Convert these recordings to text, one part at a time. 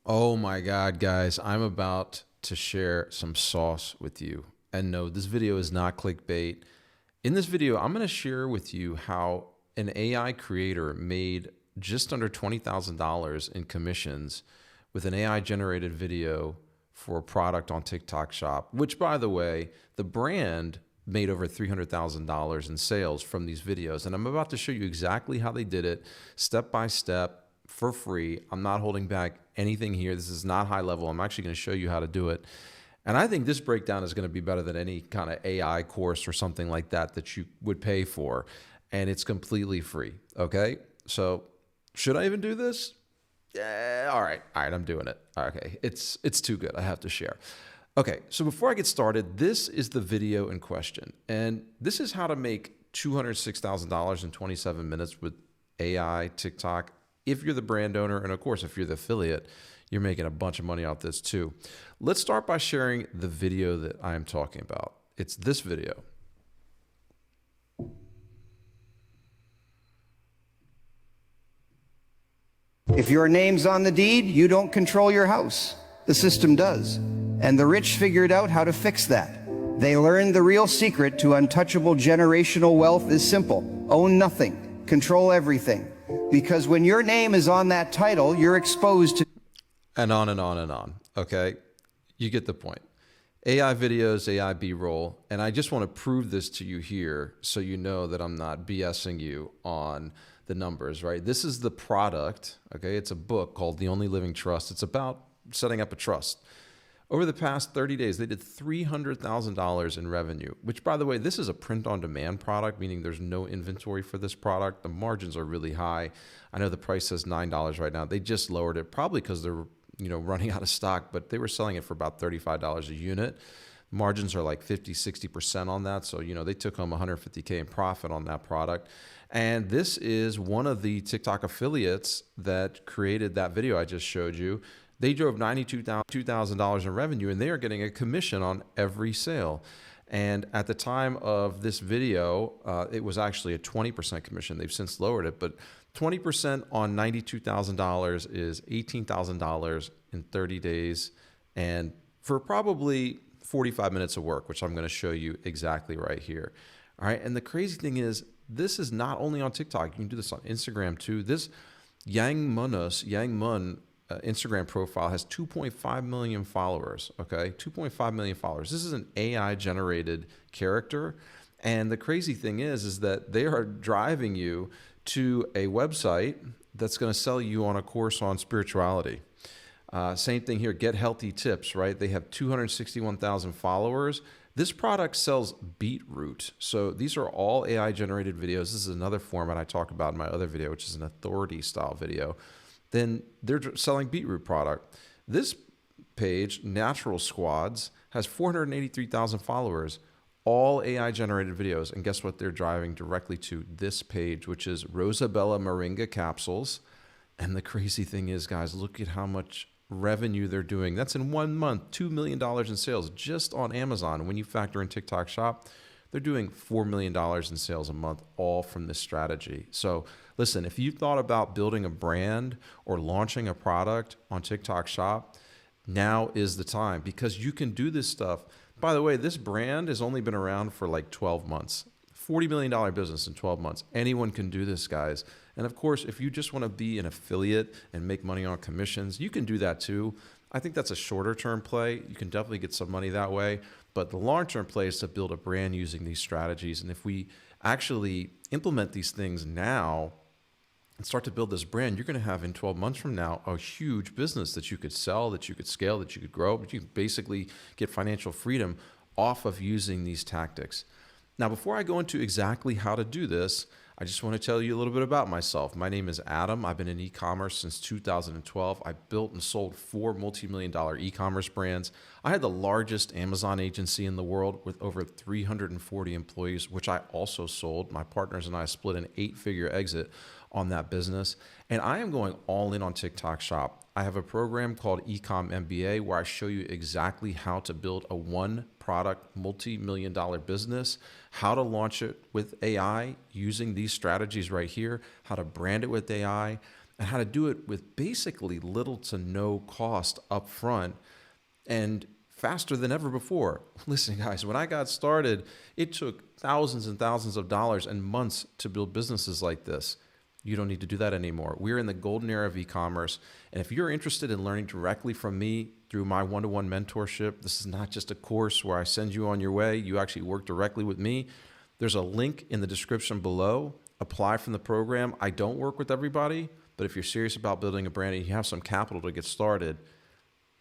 Oh my God, guys, I'm about to share some sauce with you. And no, this video is not clickbait. In this video, I'm going to share with you how an AI creator made just under $20,000 in commissions with an AI generated video for a product on TikTok Shop, which, by the way, the brand made over $300,000 in sales from these videos. And I'm about to show you exactly how they did it, step by step, for free. I'm not holding back anything here. This is not high level. I'm actually going to show you how to do it. And I think this breakdown is going to be better than any kind of AI course or something like that that you would pay for. And it's completely free. Okay. So should I even do this? Yeah. All right. I'm doing it. Okay. It's too good. I have to share. Okay. So before I get started, this is the video in question. And this is how to make $206,000 in 27 minutes with AI, TikTok. If you're the brand owner, and of course, if you're the affiliate, you're making a bunch of money off this too. Let's start by sharing the video that I'm talking about. It's this video. If your name's on the deed, you don't control your house. The system does. And the rich figured out how to fix that. They learned the real secret to untouchable generational wealth is simple. Own nothing. Control everything. Because when your name is on that title, you're exposed to... And on and on and on. Okay? You get the point. AI videos, AI B-roll. And I just want to prove this to you here so you know that I'm not BSing you on the numbers, right? This is the product. Okay? It's a book called The Only Living Trust. It's about setting up a trust. Over the past 30 days, they did $300,000 in revenue, which, by the way, this is a print-on-demand product, meaning there's no inventory for this product. The margins are really high. I know the price says $9 right now. They just lowered it, probably because they're running out of stock, but they were selling it for about $35 a unit. Margins are like 50, 60% on that. So, they took home $150K in profit on that product. And this is one of the TikTok affiliates that created that video I just showed you. They drove $92,000 in revenue, and they are getting a commission on every sale. And at the time of this video, it was actually a 20% commission. They've since lowered it, but 20% on $92,000 is $18,000 in 30 days, and for probably 45 minutes of work, which I'm going to show you exactly right here. All right, and the crazy thing is, this is not only on TikTok. You can do this on Instagram too. This Yang Mun Instagram profile has 2.5 million followers, okay? 2.5 million followers. This is an AI generated character. And the crazy thing is that they are driving you to a website that's going to sell you on a course on spirituality. Same thing here, Get Healthy Tips, right? They have 261,000 followers. This product sells beetroot. So these are all AI generated videos. This is another format I talk about in my other video, which is an authority style video. Then they're selling beetroot product. This page, Natural Squads, has 483,000 followers, all AI generated videos. And guess what? They're driving directly to this page, which is Rosabella Moringa capsules. And the crazy thing is, guys, look at how much revenue they're doing. That's in 1 month, $2 million in sales just on Amazon. When you factor in TikTok Shop, they're doing $4 million in sales a month, all from this strategy. So listen, if you thought about building a brand or launching a product on TikTok Shop, now is the time, because you can do this stuff. By the way, this brand has only been around for like 12 months. $40 million business in 12 months. Anyone can do this, guys. And of course, if you just want to be an affiliate and make money on commissions, you can do that too. I think that's a shorter term play. You can definitely get some money that way. But the long-term play is to build a brand using these strategies. And if we actually implement these things now and start to build this brand, you're going to have in 12 months from now a huge business that you could sell, that you could scale, that you could grow, but you can basically get financial freedom off of using these tactics. Now, before I go into exactly how to do this, I just want to tell you a little bit about myself. My name is Adam. I've been in e-commerce since 2012. I built and sold 4 multi-million-dollar e-commerce brands. I had the largest Amazon agency in the world with over 340 employees, which I also sold. My partners and I split an 8-figure exit on that business. And I am going all in on TikTok Shop. I have a program called Ecom MBA where I show you exactly how to build a one-product multi-million-dollar business, how to launch it with AI using these strategies right here, how to brand it with AI, and how to do it with basically little to no cost up front and faster than ever before. Listen, guys, when I got started, it took thousands and thousands of dollars and months to build businesses like this. You don't need to do that anymore. We're in the golden era of e-commerce. And if you're interested in learning directly from me through my one-to-one mentorship, this is not just a course where I send you on your way. You actually work directly with me. There's a link in the description below. Apply from the program. I don't work with everybody, but if you're serious about building a brand and you have some capital to get started,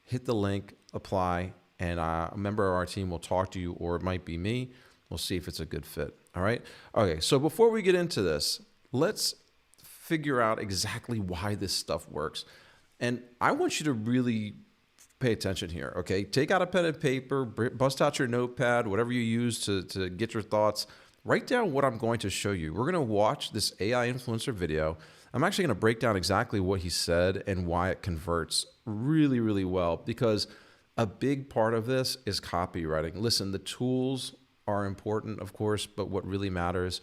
hit the link, apply, and a member of our team will talk to you, or it might be me. We'll see if it's a good fit. All right? Okay, so before we get into this, let's figure out exactly why this stuff works. And I want you to really pay attention here, okay? Take out a pen and paper, bust out your notepad, whatever you use to get your thoughts. Write down what I'm going to show you. We're going to watch this AI influencer video. I'm actually going to break down exactly what he said and why it converts really, really well, because a big part of this is copywriting. Listen, the tools are important, of course, but what really matters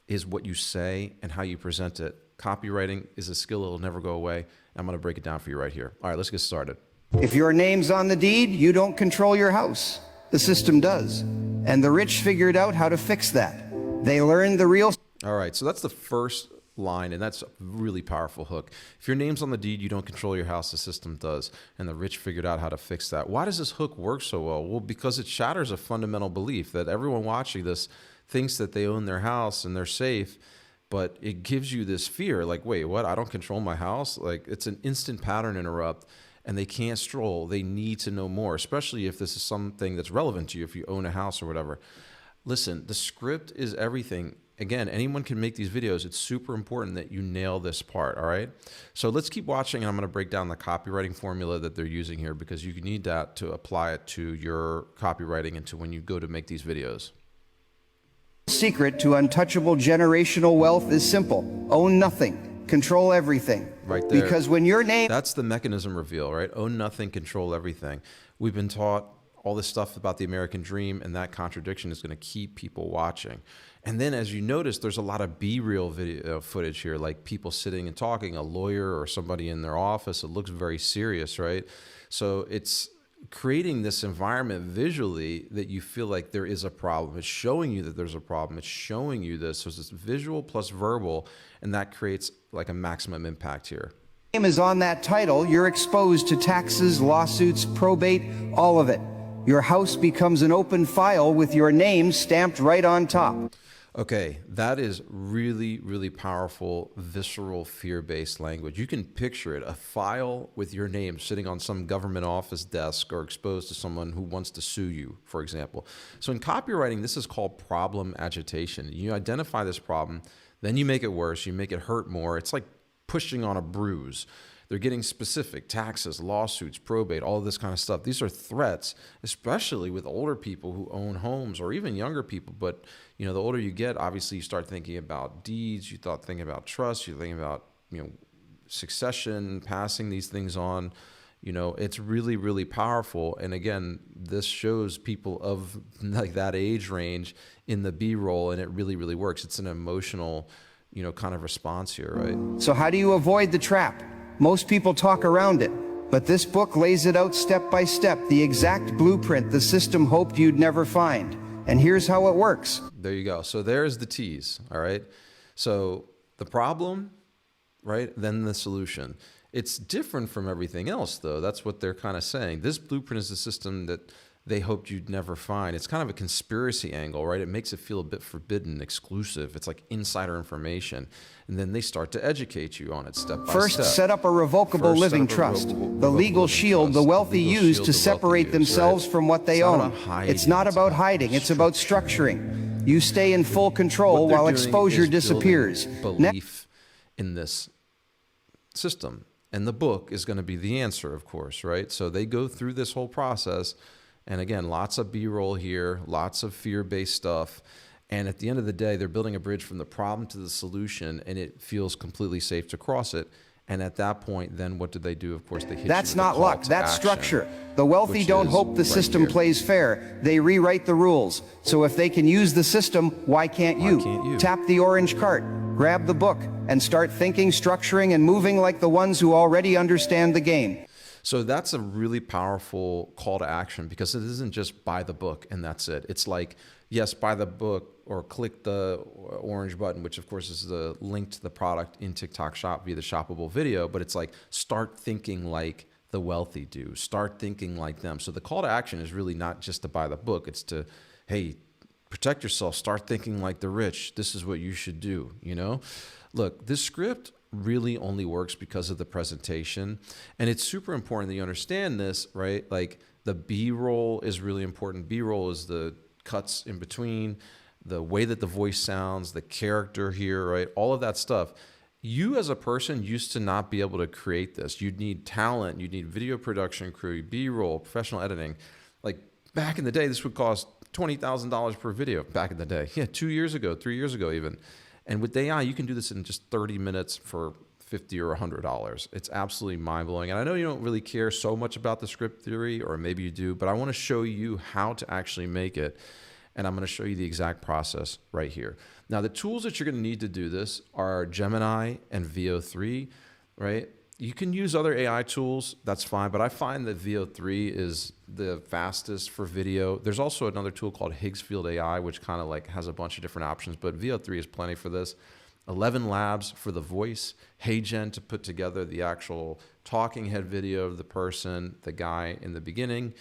is what you say and how you present it. Copywriting is a skill that will never go away. I'm going to break it down for you right here. All right, let's get started. If your name's on the deed, you don't control your house. The system does. And the rich figured out how to fix that. They learned the real... All right, so that's the first line, and that's a really powerful hook. If your name's on the deed, you don't control your house, the system does. And the rich figured out how to fix that. Why does this hook work so well? Well, because it shatters a fundamental belief that everyone watching this thinks that they own their house and they're safe, but it gives you this fear, like, wait, what? I don't control my house? Like, it's an instant pattern interrupt, and they can't stroll. They need to know more, especially if this is something that's relevant to you, if you own a house or whatever. Listen, the script is everything. Again, anyone can make these videos. It's super important that you nail this part, all right? So let's keep watching, and I'm going to break down the copywriting formula that they're using here, because you need that to apply it to your copywriting and to when you go to make these videos. Secret to untouchable generational wealth is simple. Own nothing. Control everything. Right there. Because when your name... That's the mechanism reveal, right? Own nothing, control everything. We've been taught all this stuff about the American dream, and that contradiction is going to keep people watching. And then, as you notice, there's a lot of B-reel video footage here, like people sitting and talking, a lawyer or somebody in their office. It looks very serious, right? So it's creating this environment visually that you feel like there is a problem. It's showing you that there's a problem. It's showing you this. So it's visual plus verbal, and that creates like a maximum impact here. Name is on that title, you're exposed to taxes, lawsuits, probate, all of it. Your house becomes an open file with your name stamped right on top. Okay, that is really, really powerful, visceral, fear-based language. You can picture it, a file with your name sitting on some government office desk or exposed to someone who wants to sue you, for example. So in copywriting, this is called problem agitation. You identify this problem, then you make it worse, you make it hurt more. It's like pushing on a bruise. They're getting specific: taxes, lawsuits, probate, all of this kind of stuff. These are threats, especially with older people who own homes, or even younger people. But you know, the older you get, obviously you start thinking about deeds, you start thinking about trust, you're thinking about, you know, succession, passing these things on. You know, it's really, really powerful. And again, this shows people of like that age range in the B-roll, and it really, really works. It's an emotional, you know, kind of response here, right? So how do you avoid the trap? Most people talk around it, but this book lays it out step by step, the exact blueprint the system hoped you'd never find. And here's how it works. There you go. So there's the tease, all right? So the problem, right, then the solution. It's different from everything else, though. That's what they're kind of saying. This blueprint is the system that they hoped you'd never find. It's kind of a conspiracy angle, right? It makes it feel a bit forbidden, exclusive. It's like insider information. And then they start to educate you on it step by step. First, set up a revocable living trust, the legal shield the wealthy use to separate themselves from what they own. It's not about hiding, it's about structuring. You stay in full control while exposure disappears. Belief in this system. And the book is going to be the answer, of course, right? So they go through this whole process. And again, lots of B-roll here, lots of fear-based stuff. And at the end of the day, they're building a bridge from the problem to the solution, and it feels completely safe to cross it. And at that point, then what do they do? Of course, they hit you That's with not a call luck, to that's action, structure. The wealthy don't hope the right system here. plays fair. They rewrite the rules. So if they can use the system, why can't you? Why can't you? Tap the orange cart, grab the book, and start thinking, structuring, and moving like the ones who already understand the game. So that's a really powerful call to action, because it isn't just buy the book and that's it. It's like, yes, buy the book or click the orange button, which of course is the link to the product in TikTok Shop via the shoppable video. But it's like, start thinking like the wealthy do. Start thinking like them. So the call to action is really not just to buy the book. It's to, hey, protect yourself. Start thinking like the rich. This is what you should do. You know, look, this script really only works because of the presentation. And it's super important that you understand this, right? Like the B-roll is really important. B-roll is the cuts in between, the way that the voice sounds, the character here, right? All of that stuff. You as a person used to not be able to create this. You'd need talent, you'd need video production crew, B-roll, professional editing. Like back in the day, this would cost $20,000 per video back in the day. Yeah, 2 years ago, 3 years ago even. And with AI, you can do this in just 30 minutes for $50 or $100. It's absolutely mind-blowing. And I know you don't really care so much about the script theory, or maybe you do, but I want to show you how to actually make it. And I'm going to show you the exact process right here. Now, the tools that you're going to need to do this are Gemini and VO3, right? You can use other AI tools, that's fine, but I find that VO3 is the fastest for video. There's also another tool called Higgsfield AI, which kind of like has a bunch of different options, but VO3 is plenty for this. ElevenLabs for the voice, HeyGen to put together the actual talking head video of the person, the guy in the beginning,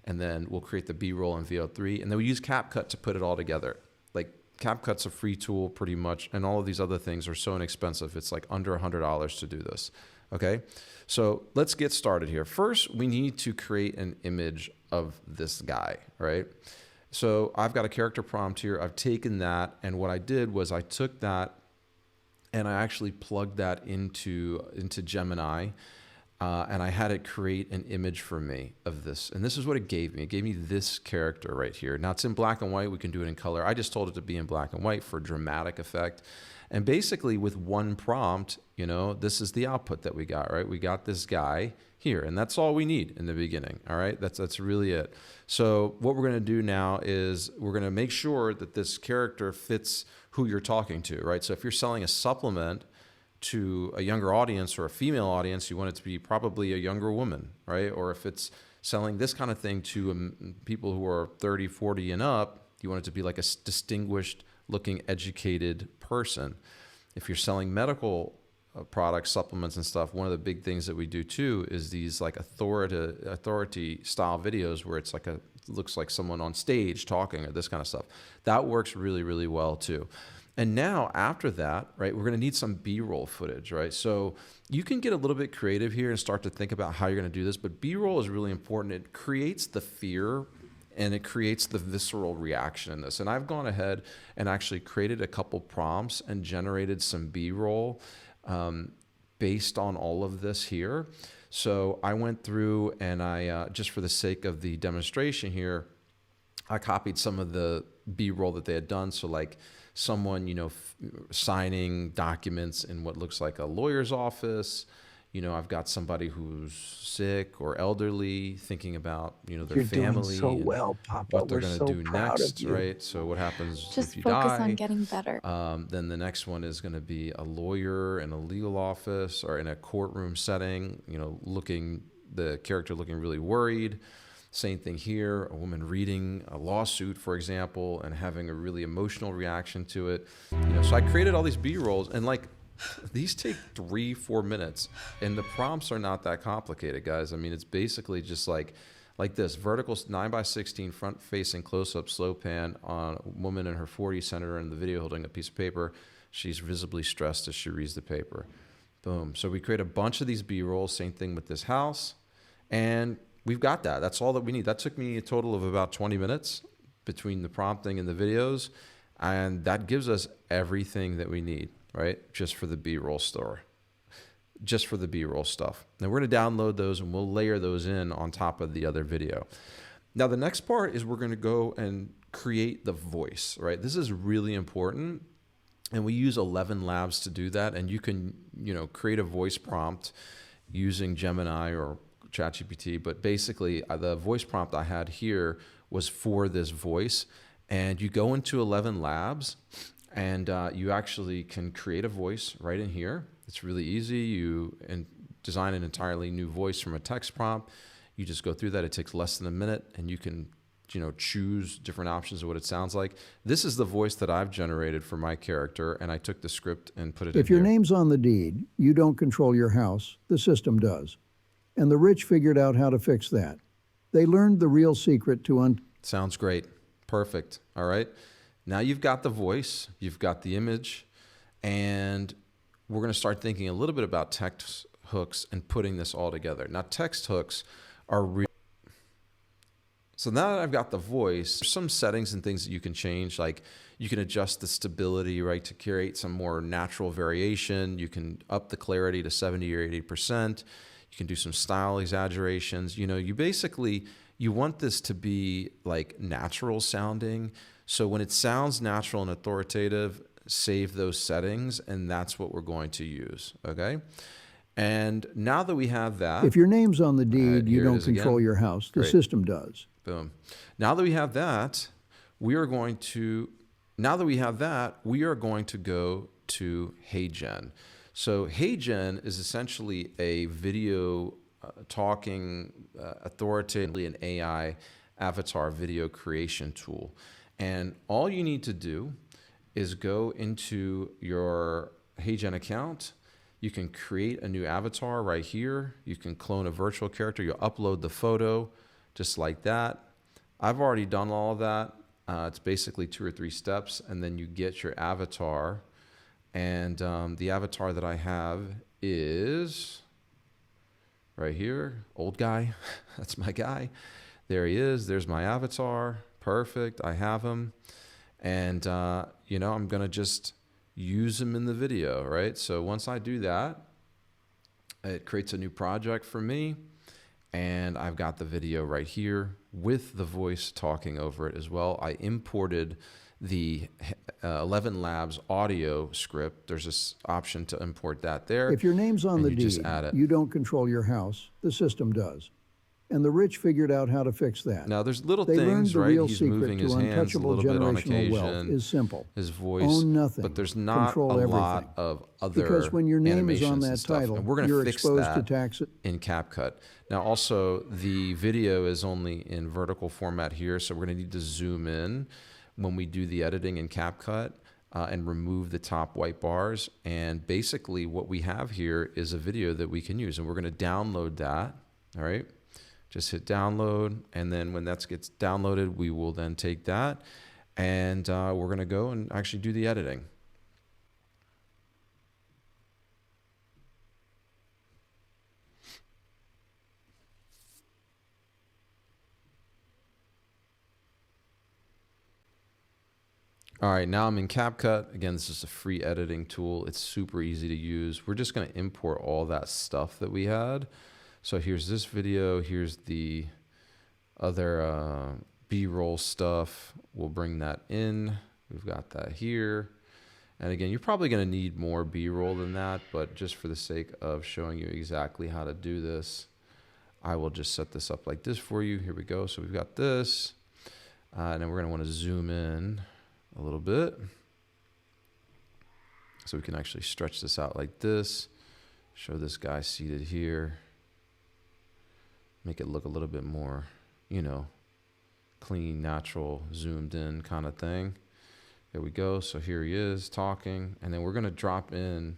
and then we'll create the B-roll in VO3, and then we use CapCut to put it all together. Like CapCut's a free tool pretty much, and all of these other things are so inexpensive. It's like under $100 to do this. Okay, so let's get started here. First, we need to create an image of this guy, right? So I've got a character prompt here. I've taken that, and what I did was I took that and I actually plugged that into Gemini, and I had it create an image for me of this. And this is what it gave me. It gave me this character right here. Now it's in black and white. We can do it in color. I just told it to be in black and white for dramatic effect. And basically with one prompt, you know, this is the output that we got, right? We got this guy here, and that's all we need in the beginning, all right? That's really it. So what we're gonna do now is we're gonna make sure that this character fits who you're talking to, right? So if you're selling a supplement to a younger audience or a female audience, you want it to be probably a younger woman, right? Or if it's selling this kind of thing to people who are 30, 40 and up, you want it to be like a distinguished looking educated person. If you're selling medical products, supplements and stuff, one of the big things that we do too is these like authority style videos where it's like looks like someone on stage talking or this kind of stuff. That works really, really well too. And now after that, right, we're going to need some B-roll footage, right? So you can get a little bit creative here and start to think about how you're going to do this, but B-roll is really important. It creates the fear and it creates the visceral reaction in this. And I've gone ahead and actually created a couple prompts and generated some B-roll based on all of this here. So I went through and I, just for the sake of the demonstration here, I copied some of the B-roll that they had done. So like someone, you know, signing documents in what looks like a lawyer's office. You know, I've got somebody who's sick or elderly thinking about, you know, their family. You're doing so well, Papa. What they're going to do next, of you. right? So what happens Just if you focus die? on getting better. Then the next one is going to be a lawyer in a legal office or in a courtroom setting, you know, the character looking really worried. Same thing here, a woman reading a lawsuit, for example, and having a really emotional reaction to it. You know, so I created all these B-rolls, and like these take 3-4 minutes, and the prompts are not that complicated, guys. I mean, it's basically just like this vertical 9:16 front facing close-up slow pan on a woman in her 40s, center in the video holding a piece of paper. She's visibly stressed as she reads the paper. Boom. So we create a bunch of these B-rolls, same thing with this house, and we've got that. That's all that we need. That took me a total of about 20 minutes between the prompting and the videos. And that gives us everything that we need, right? Just for the B-roll store, just for the B-roll stuff. Now we're going to download those and we'll layer those in on top of the other video. Now the next part is we're going to go and create the voice, right? This is really important. And we use ElevenLabs to do that. And you can, you know, create a voice prompt using Gemini or ChatGPT, but basically the voice prompt I had here was for this voice. And you go into ElevenLabs And you actually can create a voice right in here. It's really easy. You design an entirely new voice from a text prompt. You just go through that. It takes less than a minute, and you can, choose different options of what it sounds like. This is the voice that I've generated for my character, and I took the script and put it in If your here. name's on the deed, you don't control your house, the system does. And the rich figured out how to fix that. They learned the real secret to Sounds great. Perfect. All right. Now you've got the voice, you've got the image, and we're going to start thinking a little bit about text hooks and putting this all together. Now, text hooks are real. So now that I've got the voice, there's some settings and things that you can change, like you can adjust the stability, right, to create some more natural variation. You can up the clarity to 70 or 80%. You can do some style exaggerations. You want this to be like natural sounding. So when it sounds natural and authoritative, save those settings, and that's what we're going to use, okay? And now that we have that... If your name's on the deed, you here it don't is control again. your house. The Great. system does. Boom. Now that we have that, we are going to go to HeyGen. So HeyGen is essentially a video talking authoritatively an AI avatar video creation tool. And all you need to do is go into your HeyGen account. You can create a new avatar right here. You can clone a virtual character. You'll upload the photo just like that. I've already done all of that. It's basically 2 or 3 steps, and then you get your avatar. And the avatar that I have is right here, old guy. That's my guy. There he is. There's my avatar. Perfect. I have him. And, I'm going to just use him in the video, right? So once I do that, it creates a new project for me. And I've got the video right here with the voice talking over it as well. I imported the ElevenLabs audio script. There's this option to import that there. If your name's on the you just deed, add it. you don't control your house. The system does. And the rich figured out how to fix that. Now, there's little They learned things, the right? real He's secret moving his to hands a untouchable little bit on generational wealth occasion. is simple. His voice. Own nothing. But there's not Control a everything. lot of other Because when your name is on animations that and stuff. title, And we're going you're to fix exposed that to tax it. in CapCut. Now, also, the video is only in vertical format here, so we're going to need to zoom in when we do the editing in CapCut and remove the top white bars. And basically, what we have here is a video that we can use, and we're going to download that, all right? Just hit download, and then when that gets downloaded, we will then take that, and we're going to go and actually do the editing. All right, now I'm in CapCut. Again, this is a free editing tool. It's super easy to use. We're just going to import all that stuff that we had. So here's this video. Here's the other B-roll stuff. We'll bring that in. We've got that here. And again, you're probably going to need more B-roll than that, but just for the sake of showing you exactly how to do this, I will just set this up like this for you. Here we go. So we've got this, and then we're going to want to zoom in a little bit so we can actually stretch this out like this, show this guy seated here, make it look a little bit more, clean, natural, zoomed in kind of thing. There we go. So here he is talking, and then we're going to drop in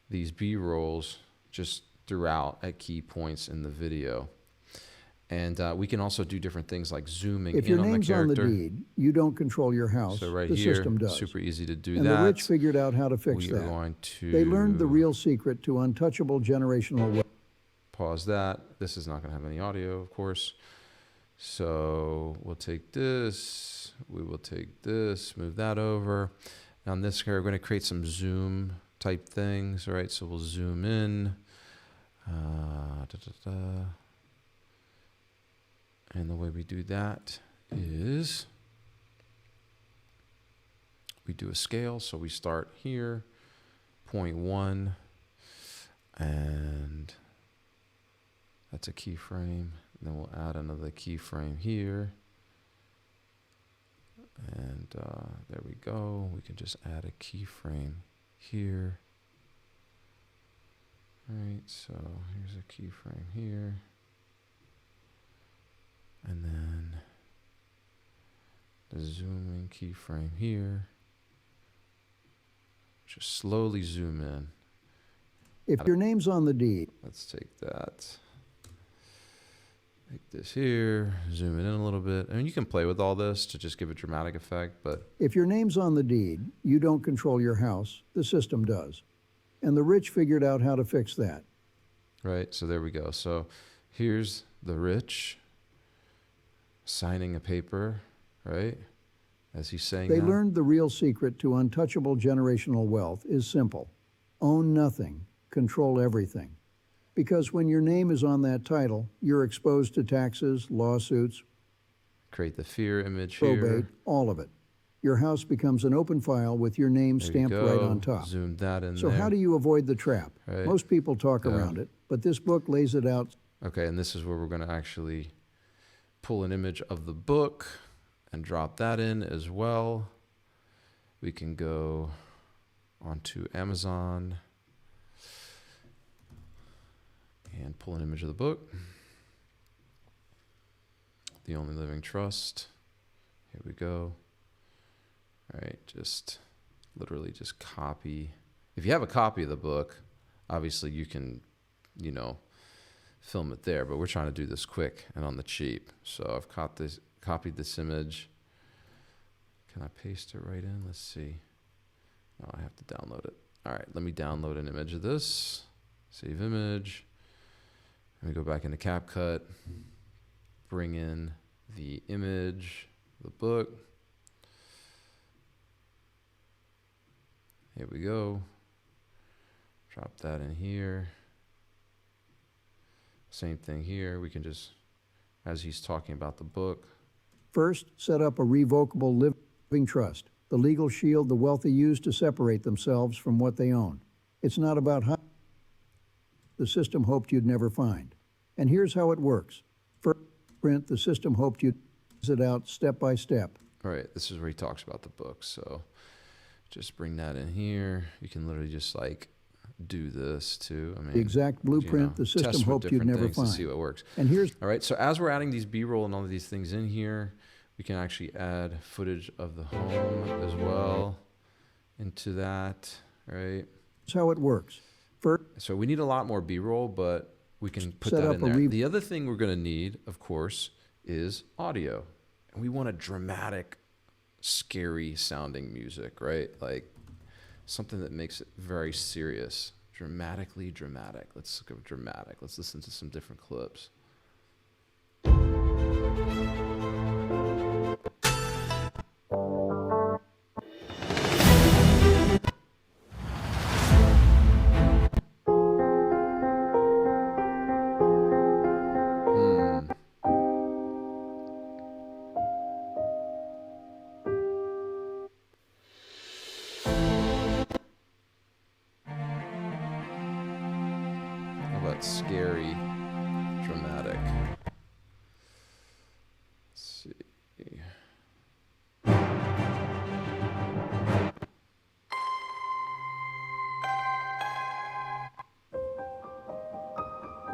these B-rolls just throughout at key points in the video. And we can also do different things like zooming If in your on the name's on the character. deed, you don't control your house. So right the here, system does. super easy to do And that. the rich figured out how to fix We that. are going to They learned the real secret to untouchable generational wealth. pause that. This is not going to have any audio, of course. So we'll take this. We will take this, move that over. Now on this here, we're going to create some zoom type things. All right, so we'll zoom in. And the way we do that is we do a scale. So we start here, 0.1, and that's a keyframe. Then we'll add another keyframe here. And there we go. We can just add a keyframe here. All right, so here's a keyframe here. And then the zoom in keyframe here. Just slowly zoom in. If your name's on the deed, Let's take that. Take this here, zoom it in a little bit. I mean, you can play with all this to just give a dramatic effect, but if your name's on the deed, you don't control your house, the system does. And the rich figured out how to fix that. right, so there we go. So here's the rich signing a paper, right? As he's saying They that. learned the real secret to untouchable generational wealth is simple. Own nothing, control everything. Because when your name is on that title, you're exposed to taxes, lawsuits, Create the fear image probate, here. all of it. Your house becomes an open file with your name There you stamped right go. on top. Zoom that in So there. how do you avoid the trap? Right. Most people talk Yeah. around it, but this book lays it out. Okay, and this is where we're going to actually pull an image of the book and drop that in as well. We can go onto Amazon and pull an image of the book. The Only Living Trust. Here we go. All right, just literally just copy. If you have a copy of the book, obviously you can, you know, film it there, but we're trying to do this quick and on the cheap. So I've copied this image. Can I paste it right in? Let's see. No, I have to download it. All right, let me download an image of this. Save image. Let me go back into CapCut. Bring in the image, the book. Here we go. Drop that in here. Same thing here. We can just, as he's talking about the book. First, set up a revocable living trust, the legal shield the wealthy use to separate themselves from what they own. It's not about how the system hoped you'd never find. And here's how it works. First, print the system hoped you'd it out step by step. All right, this is where he talks about the book. So just bring that in here. You can literally just like do this too. I mean, The exact blueprint the test system with hoped you'd different never things find. to see what works. And here's All right, so as we're adding these B-roll and all of these things in here, we can actually add footage of the home as well into that, right? how it works. First, So we need a lot more B-roll, but we can put Set that up in a there. The other thing we're going to need, of course, is audio. And we want a dramatic, scary sounding music, right? Like something that makes it very serious. Dramatically dramatic. Let's go dramatic. Let's listen to some different clips. How about scary, dramatic? Let's see.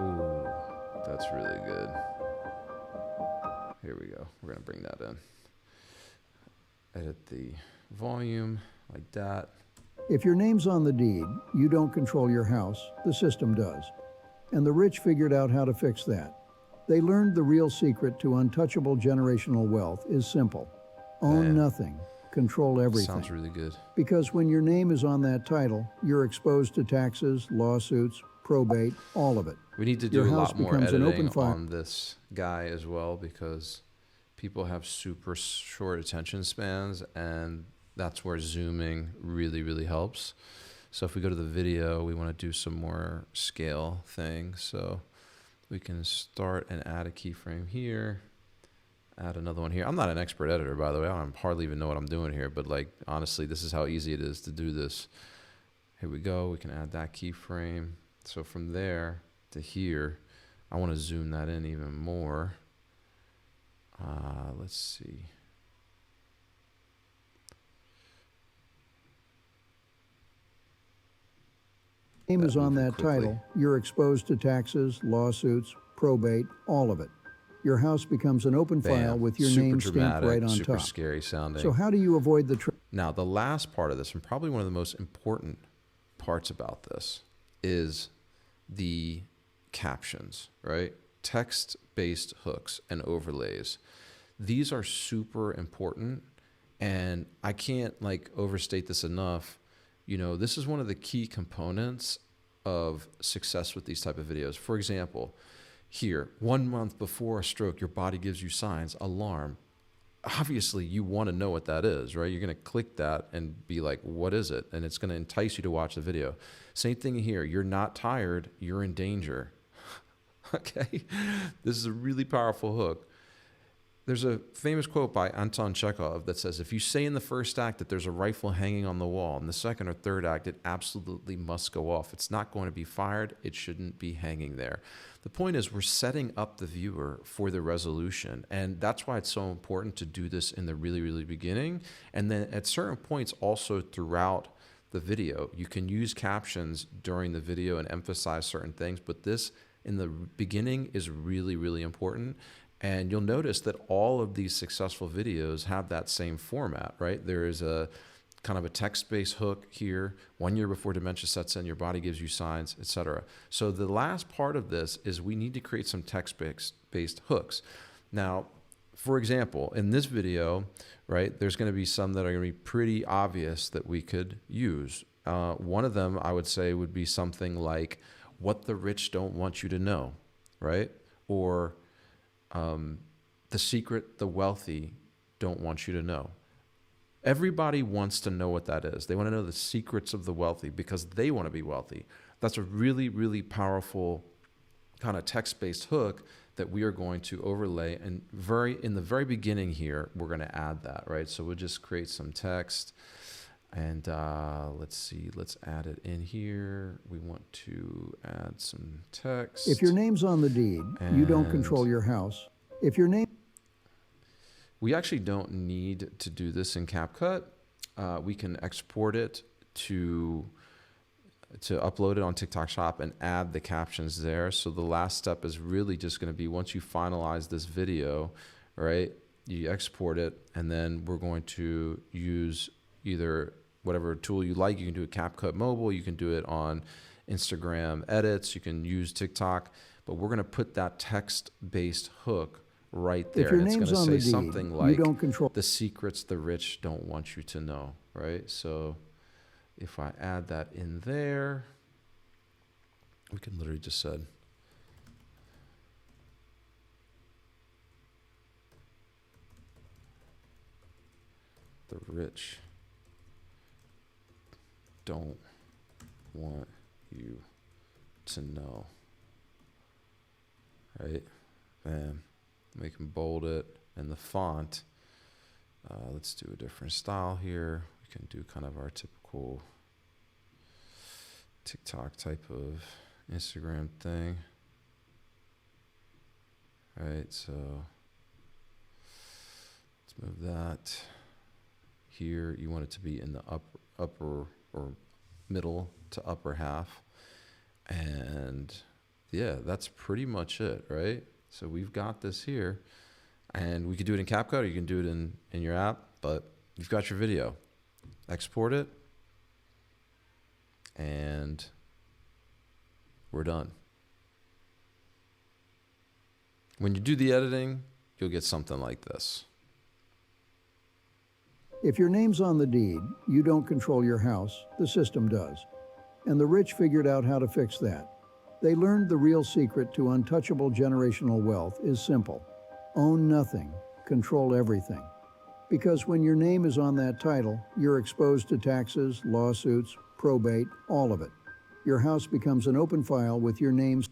Ooh, that's really good. Here we go. We're going to bring that in. Edit the volume like that. if your name's on the deed, you don't control your house, the system does. And the rich figured out how to fix that. They learned the real secret to untouchable generational wealth is simple. Own Man. nothing, control everything. Sounds really good. Because when your name is on that title, you're exposed to taxes, lawsuits, probate, all of it. We need to do Your a house lot more becomes an editing open file. on this guy as well, because people have super short attention spans, and that's where zooming really, really helps. So if we go to the video, we want to do some more scale things. So we can start and add a keyframe here, add another one here. I'm not an expert editor, by the way. I don't hardly even know what I'm doing here, but like, honestly, this is how easy it is to do this. Here we go. We can add that keyframe. So from there to here, I want to zoom that in even more. Let's see. Name is on moving that quickly. title, you're exposed to taxes, lawsuits, probate, all of it. Your house becomes an open file Bam. with your Super name stamped dramatic, right on super top. scary sounding. So how do you avoid the Now, the last part of this, and probably one of the most important parts about this, is the captions, right? Text-based hooks and overlays. These are super important, and I can't like overstate this enough. You know, this is one of the key components of success with these type of videos. For example, here, 1 month before a stroke, your body gives you signs, alarm. Obviously, you want to know what that is, right? You're going to click that and be like, what is it? And it's going to entice you to watch the video. Same thing here. You're not tired. You're in danger. Okay? This is a really powerful hook. There's a famous quote by Anton Chekhov that says, if you say in the first act that there's a rifle hanging on the wall, in the second or third act, it absolutely must go off. It's not going to be fired. It shouldn't be hanging there. The point is we're setting up the viewer for the resolution. And that's why it's so important to do this in the really, really beginning. And then at certain points also throughout the video, you can use captions during the video and emphasize certain things. But this in the beginning is really, really important. And you'll notice that all of these successful videos have that same format, right? There is a kind of a text-based hook here, 1 year before dementia sets in, your body gives you signs, etc. So the last part of this is we need to create some text-based hooks. Now, for example, in this video, right, there's going to be some that are going to be pretty obvious that we could use. One of them, I would say, would be something like, what the rich don't want you to know, right? Or the secret the wealthy don't want you to know. Everybody wants to know what that is. They want to know the secrets of the wealthy because they want to be wealthy. That's a really, really powerful kind of text-based hook that we are going to overlay. And in the very beginning here, we're going to add that, right? So we'll just create some text. And let's see, let's add it in here. We want to add some text. If your name's on the deed, you don't control your house. If your name... We actually don't need to do this in CapCut. We can export it to upload it on TikTok Shop and add the captions there. So the last step is really just going to be once you finalize this video, right? You export it, and then we're going to use either whatever tool you like. You can do it CapCut Mobile. You can do it on Instagram edits. You can use TikTok. But we're going to put that text-based hook right there. If your and it's name's going on to the say deed, something you like, don't control... the secrets the rich don't want you to know, right? So if I add that in there, we can literally just said, the rich don't want you to know, right? Bam. We can bold it, and the font, let's do a different style here. We can do kind of our typical TikTok type of Instagram thing, right? So let's move that here. You want it to be in the upper or middle to upper half. And yeah, that's pretty much it, right? So we've got this here, and we could do it in CapCut, or you can do it in your app, but you've got your video. Export it, and we're done. When you do the editing, you'll get something like this. If your name's on the deed, you don't control your house, the system does. And the rich figured out how to fix that. They learned the real secret to untouchable generational wealth is simple. Own nothing, control everything. Because when your name is on that title, you're exposed to taxes, lawsuits, probate, all of it. Your house becomes an open file with your names.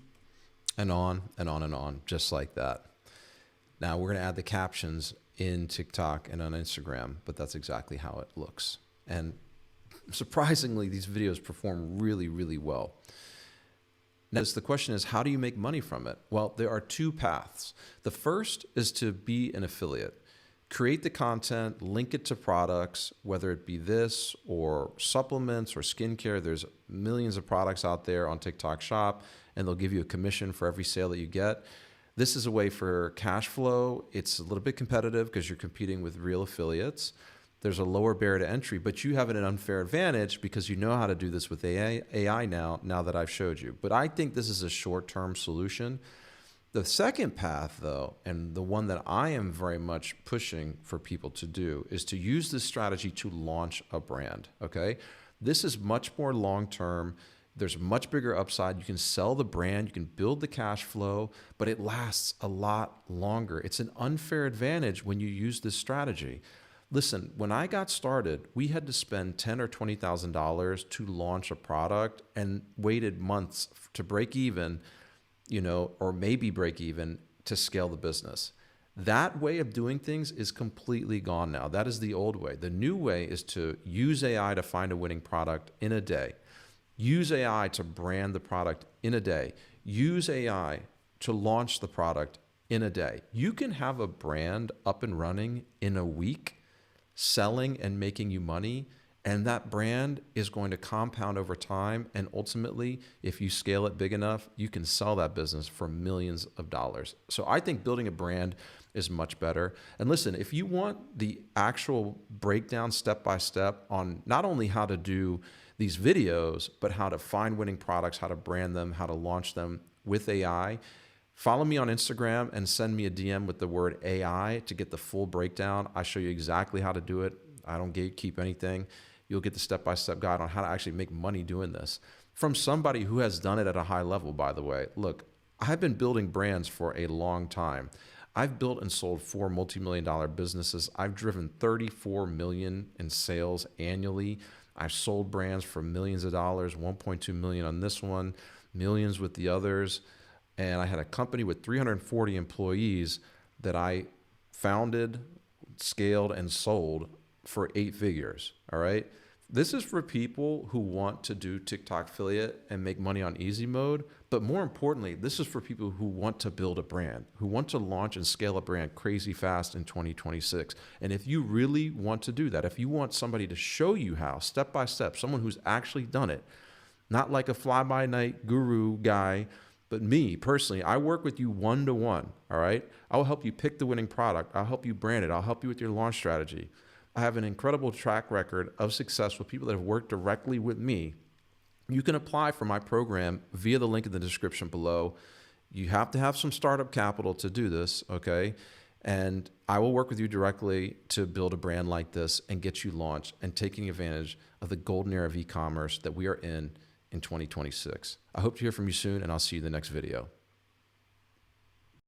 And on and on and on, just like that. Now we're going to add the captions in TikTok and on Instagram, but that's exactly how it looks. And surprisingly, these videos perform really, really well. Now, the question is, how do you make money from it? Well, there are two paths. The first is to be an affiliate. create the content, link it to products, whether it be this or supplements or skincare. There's millions of products out there on TikTok Shop, and they'll give you a commission for every sale that you get. This is a way for cash flow. It's a little bit competitive because you're competing with real affiliates. There's a lower barrier to entry, but you have an unfair advantage because you know how to do this with AI now that I've showed you. But I think this is a short-term solution. The second path, though, and the one that I am very much pushing for people to do, is to use this strategy to launch a brand, okay? This is much more long-term. There's much bigger upside. You can sell the brand, you can build the cash flow, but it lasts a lot longer. It's an unfair advantage when you use this strategy. Listen, when I got started, we had to spend $10,000 or $20,000 to launch a product and waited months to break even, or maybe break even to scale the business. That way of doing things is completely gone now. That is the old way. The new way is to use AI to find a winning product in a day. Use AI to brand the product in a day. Use AI to launch the product in a day. You can have a brand up and running in a week, selling and making you money, and that brand is going to compound over time. And ultimately, if you scale it big enough, you can sell that business for millions of dollars. So I think building a brand is much better. And listen, if you want the actual breakdown step-by-step on not only how to do these videos, but how to find winning products, how to brand them, how to launch them with AI, follow me on Instagram and send me a DM with the word AI to get the full breakdown. I show you exactly how to do it. I don't gatekeep anything. You'll get the step-by-step guide on how to actually make money doing this from somebody who has done it at a high level, by the way. Look, I've been building brands for a long time. I've built and sold 4 multi-million-dollar businesses. I've driven 34 million in sales annually. I've sold brands for millions of dollars, 1.2 million on this one, millions with the others. And I had a company with 340 employees that I founded, scaled, and sold for 8 figures, all right? This is for people who want to do TikTok affiliate and make money on easy mode. But more importantly, this is for people who want to build a brand, who want to launch and scale a brand crazy fast in 2026. And if you really want to do that, if you want somebody to show you how, step by step, someone who's actually done it, not like a fly-by-night guru guy, but me personally, I work with you one-to-one, all right? I'll help you pick the winning product. I'll help you brand it. I'll help you with your launch strategy. I have an incredible track record of success with people that have worked directly with me. You can apply for my program via the link in the description below. You have to have some startup capital to do this, okay? And I will work with you directly to build a brand like this and get you launched and taking advantage of the golden era of e-commerce that we are in 2026. I hope to hear from you soon, and I'll see you in the next video.